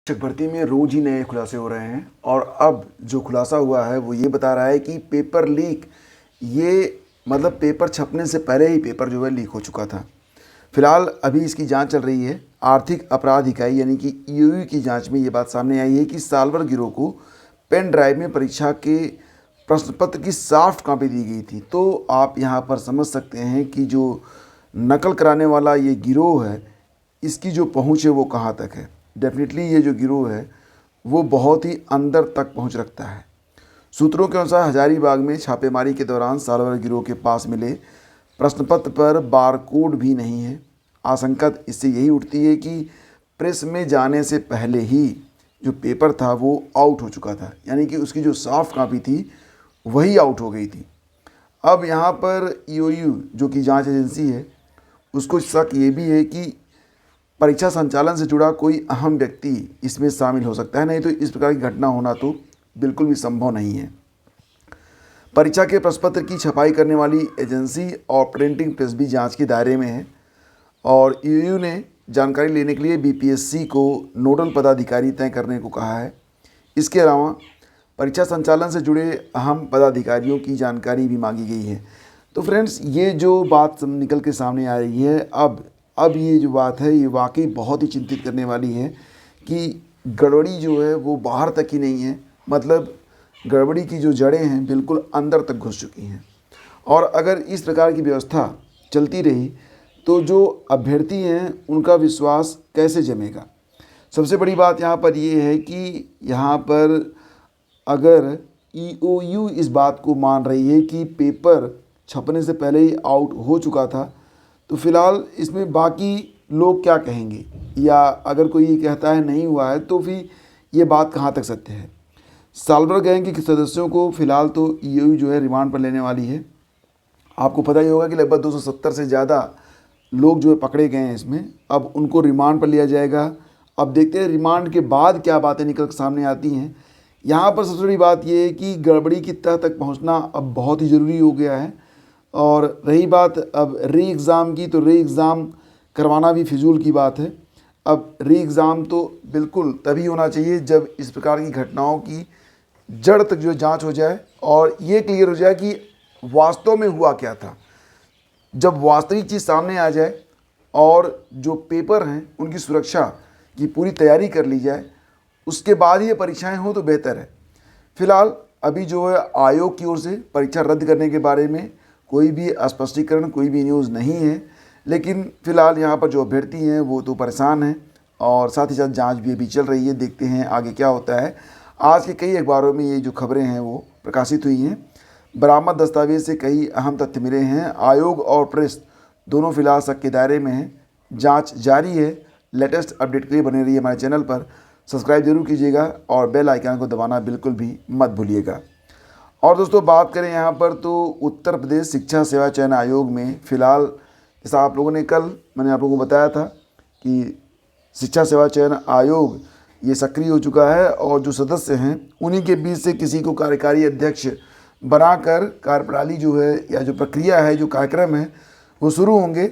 शिक्षक भर्ती में रोज ही नए खुलासे हो रहे हैं और अब जो खुलासा हुआ है वो ये बता रहा है कि पेपर लीक ये मतलब पेपर छपने से पहले ही पेपर जो है लीक हो चुका था। फिलहाल अभी इसकी जांच चल रही है। आर्थिक अपराध इकाई यानी कि ईओयू की जांच में ये बात सामने आई है कि साल्वर गिरोह को पेन ड्राइव में परीक्षा के प्रश्न पत्र की सॉफ्ट कॉपी दी गई थी। तो आप यहाँ पर समझ सकते हैं कि जो नकल कराने वाला ये गिरोह है, इसकी जो पहुँच है वो कहाँ तक है। डेफिनेटली ये जो गिरोह है वो बहुत ही अंदर तक पहुँच रखता है। सूत्रों के अनुसार हजारीबाग में छापेमारी के दौरान साल्वर गिरोह के पास मिले प्रश्नपत्र पर बारकोड भी नहीं है। आशंका इससे यही उठती है कि प्रेस में जाने से पहले ही जो पेपर था वो आउट हो चुका था, यानी कि उसकी जो सॉफ्ट कॉपी थी वही आउट हो गई थी। अब यहाँ पर ईओयू जो कि जांच एजेंसी है उसको शक ये भी है कि परीक्षा संचालन से जुड़ा कोई अहम व्यक्ति इसमें शामिल हो सकता है, नहीं तो इस प्रकार की घटना होना तो बिल्कुल भी संभव नहीं है। परीक्षा के प्रश्नपत्र की छपाई करने वाली एजेंसी और प्रिंटिंग प्रेस भी जांच के दायरे में है और ईओयू ने जानकारी लेने के लिए बीपीएससी को नोडल पदाधिकारी तय करने को कहा है। इसके अलावा परीक्षा संचालन से जुड़े अहम पदाधिकारियों की जानकारी भी मांगी गई है। तो फ्रेंड्स, ये जो बात निकल के सामने आ रही है अब ये जो बात है ये वाकई बहुत ही चिंतित करने वाली है कि गड़बड़ी जो है वो बाहर तक ही नहीं है, मतलब गड़बड़ी की जो जड़ें हैं बिल्कुल अंदर तक घुस चुकी हैं। और अगर इस प्रकार की व्यवस्था चलती रही तो जो अभ्यर्थी हैं उनका विश्वास कैसे जमेगा। सबसे बड़ी बात यहाँ पर ये है कि यहाँ पर अगर ईओयू इस बात को मान रही है कि पेपर छपने से पहले ही आउट हो चुका था, तो फिलहाल इसमें बाकी लोग क्या कहेंगे, या अगर कोई ये कहता है नहीं हुआ है तो फिर ये बात कहाँ तक सत्य है। साल्वर गैंग के सदस्यों को फिलहाल तो ईओयू जो है रिमांड पर लेने वाली है। आपको पता ही होगा कि लगभग 270 से ज़्यादा लोग जो है पकड़े गए हैं इसमें। अब उनको रिमांड पर लिया जाएगा। अब देखते हैं रिमांड के बाद क्या बातें निकल कर सामने आती हैं। यहाँ पर सबसे बड़ी बात यह है कि गड़बड़ी की तह तक पहुँचना अब बहुत ही ज़रूरी हो गया है। और रही बात अब री एग्ज़ाम की, तो री एग्ज़ाम करवाना भी फिजूल की बात है। अब री एग्ज़ाम तो बिल्कुल तभी होना चाहिए जब इस प्रकार की घटनाओं की जड़ तक जो जांच हो जाए और ये क्लियर हो जाए कि वास्तव में हुआ क्या था। जब वास्तविक चीज़ सामने आ जाए और जो पेपर हैं उनकी सुरक्षा की पूरी तैयारी कर ली जाए, उसके बाद ये परीक्षाएं हों तो बेहतर है। फिलहाल अभी जो है आयोग की ओर से परीक्षा रद्द करने के बारे में कोई भी स्पष्टीकरण, कोई भी न्यूज़ नहीं है। लेकिन फ़िलहाल यहाँ पर जो अभ्यर्थी हैं वो तो परेशान हैं और साथ ही साथ जांच भी अभी चल रही है। देखते हैं आगे क्या होता है। आज के कई अखबारों में ये जो खबरें हैं वो प्रकाशित हुई हैं। बरामद दस्तावेज से कई अहम तथ्य मिले हैं। आयोग और प्रेस दोनों फिलहाल शक के दायरे में हैं। जाँच जारी है। लेटेस्ट अपडेट के लिए बने रहिए हमारे चैनल पर। सब्सक्राइब जरूर कीजिएगा और बेल आइकन को दबाना बिल्कुल भी मत भूलिएगा। और दोस्तों, बात करें यहाँ पर तो उत्तर प्रदेश शिक्षा सेवा चयन आयोग में फ़िलहाल, जैसा आप लोगों ने कल मैंने आप लोगों को बताया था कि शिक्षा सेवा चयन आयोग ये सक्रिय हो चुका है और जो सदस्य हैं उन्हीं के बीच से किसी को कार्यकारी अध्यक्ष बनाकर कार्यप्रणाली जो है या जो प्रक्रिया है, जो कार्यक्रम है वो शुरू होंगे।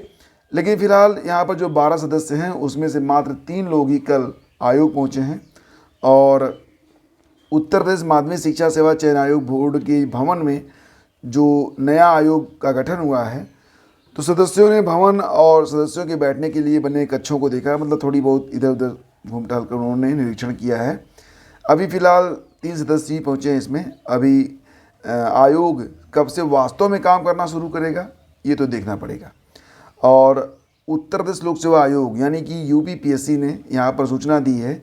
लेकिन फ़िलहाल यहाँ पर जो 12 सदस्य हैं उसमें से मात्र 3 लोग ही कल आयोग पहुँचे हैं। और उत्तर प्रदेश माध्यमिक शिक्षा सेवा चयन आयोग बोर्ड के भवन में जो नया आयोग का गठन हुआ है, तो सदस्यों ने भवन और सदस्यों के बैठने के लिए बने कक्षों को देखा, मतलब थोड़ी बहुत इधर उधर घूम टहल कर उन्होंने निरीक्षण किया है। अभी फ़िलहाल 3 सदस्य ही पहुँचे हैं इसमें। अभी आयोग कब से वास्तव में काम करना शुरू करेगा ये तो देखना पड़ेगा। और उत्तर प्रदेश लोक सेवा आयोग यानी कि यूपीपीएससी ने यहाँ पर सूचना दी है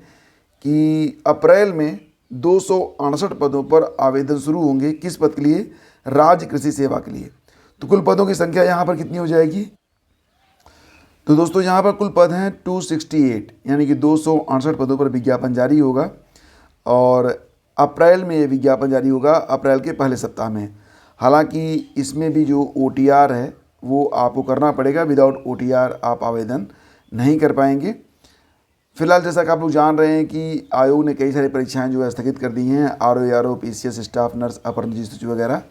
कि अप्रैल में 268 पदों पर आवेदन शुरू होंगे। किस पद के लिए? राज्य कृषि सेवा के लिए। तो कुल पदों की संख्या यहाँ पर कितनी हो जाएगी? तो दोस्तों, यहाँ पर कुल पद हैं 268, यानी कि 268 पदों पर विज्ञापन जारी होगा और अप्रैल में ये विज्ञापन जारी होगा, अप्रैल के पहले सप्ताह में। हालांकि इसमें भी जो OTR है वो आपको करना पड़ेगा। विदाउट OTR आप आवेदन नहीं कर पाएंगे। फिलहाल जैसा कि आप लोग जान रहे हैं कि आयोग ने कई सारी परीक्षाएं जो है स्थगित कर दी हैं, RO, PCS, स्टाफ नर्स, अपर मजिस्ट्रेट वगैरह।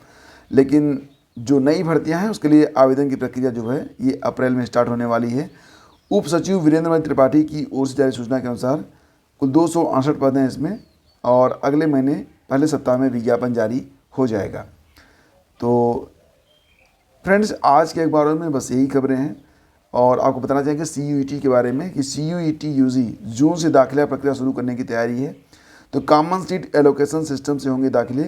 लेकिन जो नई भर्तियां हैं उसके लिए आवेदन की प्रक्रिया जो है ये अप्रैल में स्टार्ट होने वाली है। उप सचिव वीरेंद्र मणि त्रिपाठी की ओर से जारी सूचना के अनुसार कुल 268 पद हैं इसमें, और अगले महीने पहले सप्ताह में विज्ञापन जारी हो जाएगा। तो फ्रेंड्स, आज के अखबारों में बस यही खबरें हैं। और आपको बताना चाहेंगे CUET के बारे में कि CUET UG जून से दाखिला प्रक्रिया शुरू करने की तैयारी है। तो कॉमन सीट एलोकेशन सिस्टम से होंगे दाखिले।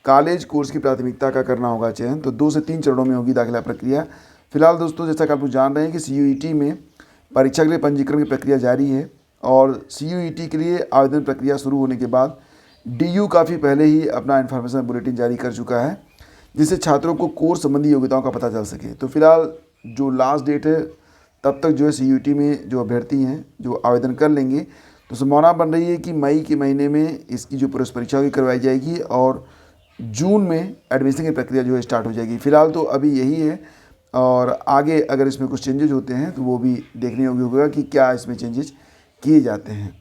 कॉलेज कोर्स की प्राथमिकता का करना होगा चयन। तो 2 से 3 चरणों में होगी दाखिला प्रक्रिया। फिलहाल दोस्तों, जैसा कि आप लोग जान रहे हैं कि CUET में परीक्षा के लिए पंजीकरण की प्रक्रिया जारी है, और CUET के लिए आवेदन प्रक्रिया शुरू होने के बाद DU काफ़ी पहले ही अपना इन्फॉर्मेशन बुलेटिन जारी कर चुका है, जिससे छात्रों को कोर्स संबंधी योग्यताओं का पता चल सके। तो फिलहाल जो लास्ट डेट है, तब तक जो है CUET में जो अभ्यर्थी हैं जो आवेदन कर लेंगे, तो संभावना बन रही है कि मई के महीने में इसकी जो प्रवेश परीक्षा होगी करवाई जाएगी, और जून में एडमिशन की प्रक्रिया जो है स्टार्ट हो जाएगी। फिलहाल तो अभी यही है, और आगे अगर इसमें कुछ चेंजेज होते हैं तो वो भी देखने योग्य होगा कि क्या इसमें चेंजेज किए जाते हैं।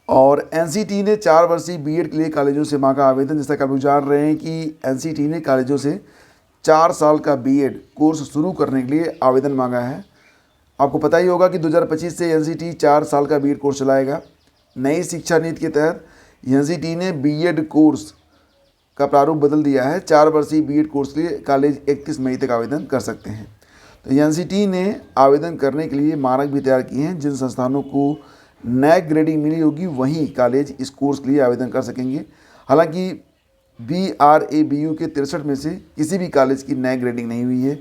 और NCT ने 4 वर्षीय BEd के लिए कॉलेजों से मांगा आवेदन। जैसा कि आप लोग जान रहे हैं कि NCT ने कॉलेजों से 4 साल का BEd कोर्स शुरू करने के लिए आवेदन मांगा है। आपको पता ही होगा कि 2025 से NCT 4 साल का BEd कोर्स चलाएगा। नई शिक्षा नीति के तहत NCT ने BEd कोर्स का प्रारूप बदल दिया है। 4 वर्षीय BEd कोर्स के लिए कॉलेज 31 मई तक आवेदन कर सकते हैं। तो NCT ने आवेदन करने के लिए मानक भी तैयार किए हैं। जिन संस्थानों को NAC ग्रेडिंग मिली होगी वहीं कॉलेज इस कोर्स के लिए आवेदन कर सकेंगे। हालांकि BRABU के 63 में से किसी भी कॉलेज की NAC ग्रेडिंग नहीं हुई है।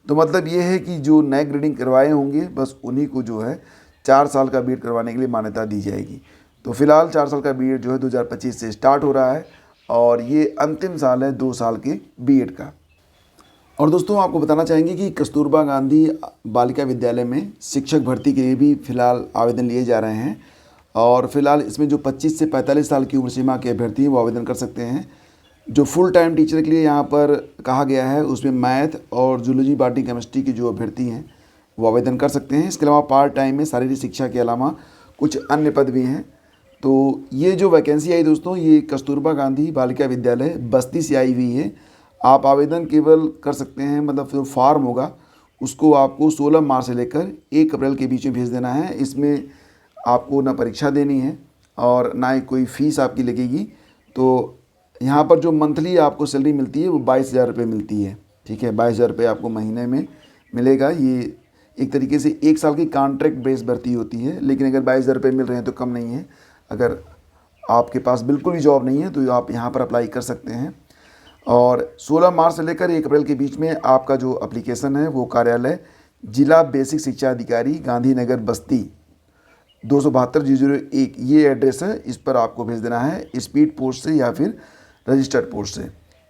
तो मतलब ये है कि जो NAC ग्रेडिंग करवाए होंगे बस उन्हीं को जो है 4 साल का BEd करवाने के लिए मान्यता दी जाएगी। तो फिलहाल 4 साल का BEd जो है 2025 से स्टार्ट हो रहा है, और ये अंतिम साल है 2 साल के BEd का। और दोस्तों, आपको बताना चाहेंगे कि कस्तूरबा गांधी बालिका विद्यालय में शिक्षक भर्ती के लिए भी फ़िलहाल आवेदन लिए जा रहे हैं। और फिलहाल इसमें जो 25 से 45 साल की उम्र सीमा के अभ्यर्थी हैं वो आवेदन कर सकते हैं। जो फुल टाइम टीचर के लिए यहाँ पर कहा गया है उसमें मैथ और जूलॉजी, बॉटनी, केमिस्ट्री के जो अभ्यर्थी हैं वो आवेदन कर सकते हैं। इसके अलावा पार्ट टाइम में शारीरिक शिक्षा के अलावा कुछ अन्य पद भी हैं। तो ये जो वैकेंसी आई दोस्तों, ये कस्तूरबा गांधी बालिका विद्यालय बस्ती से आई हुई है। आप आवेदन केवल कर सकते हैं, मतलब जो फॉर्म होगा उसको आपको 16 मार्च से लेकर 1 अप्रैल के बीच में भेज देना है। इसमें आपको ना परीक्षा देनी है और ना ही कोई फ़ीस आपकी लगेगी। तो यहाँ पर जो मंथली आपको सैलरी मिलती है वो 22,000 रुपये मिलती है। ठीक है, 22,000 रुपये आपको महीने में मिलेगा। ये एक तरीके से 1 साल की कॉन्ट्रैक्ट बेस भर्ती होती है, लेकिन अगर 22,000 रुपये मिल रहे हैं तो कम नहीं है। अगर आपके पास बिल्कुल भी जॉब नहीं है तो आप यहाँ पर अप्लाई कर सकते हैं। और 16 मार्च से लेकर 1 अप्रैल के बीच में आपका जो एप्लीकेशन है वो कार्यालय जिला बेसिक शिक्षा अधिकारी गांधीनगर बस्ती 272-001 ये एड्रेस है, इस पर आपको भेज देना है स्पीड पोस्ट से या फिर रजिस्टर्ड पोस्ट से।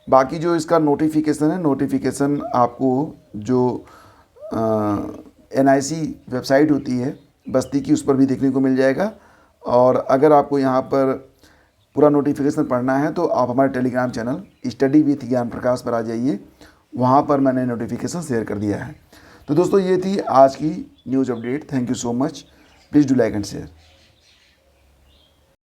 बाकी जो इसका नोटिफिकेशन है, नोटिफिकेशन आपको जो NIC वेबसाइट होती है बस्ती की, उस पर भी देखने को मिल जाएगा। और अगर आपको यहाँ पर पूरा नोटिफिकेशन पढ़ना है तो आप हमारे टेलीग्राम चैनल स्टडी विथ ज्ञान प्रकाश पर आ जाइए, वहाँ पर मैंने नोटिफिकेशन शेयर कर दिया है। तो दोस्तों, ये थी आज की news update. Thank you so much. Please do like and share.